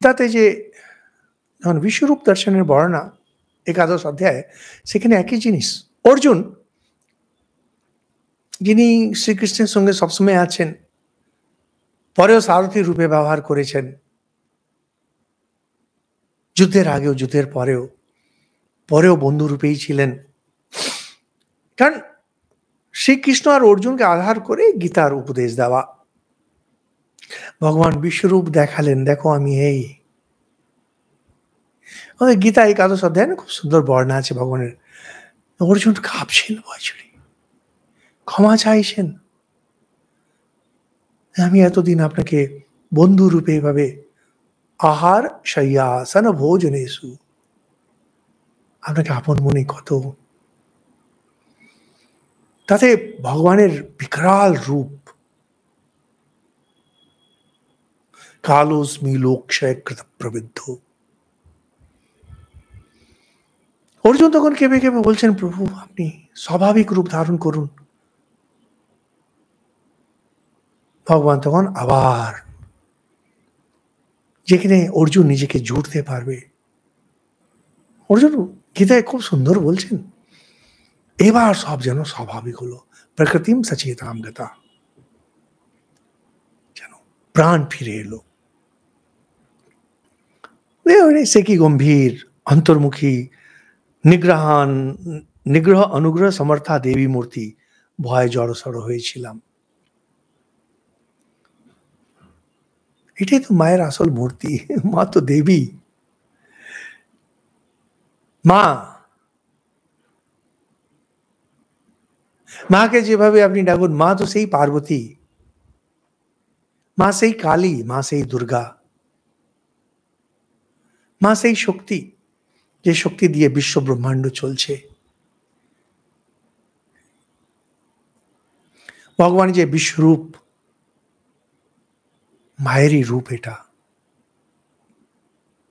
তাতে যে যখন বিশ্বরূপ দর্শনের বর্ণনা একাদশ অধ্যায়ে, সেখানে একই জিনিস। অর্জুন, যিনি শ্রীকৃষ্ণের সঙ্গে সবসময় আছেন, পরেও সারথী রূপে ব্যবহার করেছেন, যুদ্ধের আগেও যুদ্ধের পরেও বন্ধু রূপেই ছিলেন। কারণ শ্রীকৃষ্ণ আর অর্জুনকে আধার করে গীতার উপদেশ দেওয়া। ভগবান বিশ্বরূপ দেখালেন, দেখো আমি এই। গীতা একাদশ অধ্যায় খুব সুন্দর বর্ণনা আছে ভগবানের। অর্জুন কাঁপছেন ভয়চুরি, ক্ষমা চাইছেন, আমি এতদিন আপনাকে বন্ধু রূপে এভাবে আহার শয়্যাসন ভোজনেষু, আপনাকে আপন মনে কত। তাতে ভগবানের বিকরাল রূপ, কালোস্মি লোকক্ষয় কৃত প্রবৃদ্ধ। অর্জুন তখন কেঁপে কেঁপে বলছেন, প্রভু আপনি স্বাভাবিক রূপ ধারণ করুন। ভগবান তখন আবার, যেখানে অর্জুন নিজেকে জুড়তে পারবে, অর্জুন গীতায় খুব সুন্দর বলছেন, এবার সব যেন স্বাভাবিক হলো। প্রকৃতিম সচেতাম গতা, যেন প্রাণ ফিরে এলো। সে কি গম্ভীর, অন্তর্মুখী, নিগ্রহ অনুগ্রহ সমর্থা দেবী মূর্তি, ভয় জড়সড় হয়েছিলাম। এটাই তো মায়ের আসল মূর্তি। মা তো দেবী। মাকে যেভাবে আপনি ডাকুন, মা তো সেই পার্বতী, মা সেই কালী, মা সেই দুর্গা, মা সেই শক্তি, যে শক্তি দিয়ে বিশ্ব ব্রহ্মাণ্ড চলছে। ভগবান যে বিশ্বরূপ, মায়েরই রূপ। এটা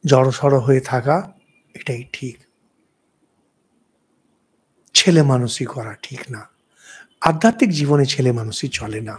জড়সড় হয়ে থাকা এটাই ঠিক, ছেলে মানুষই করা ঠিক না। আধ্যাত্মিক জীবনে ছেলে মানুষই চলে না।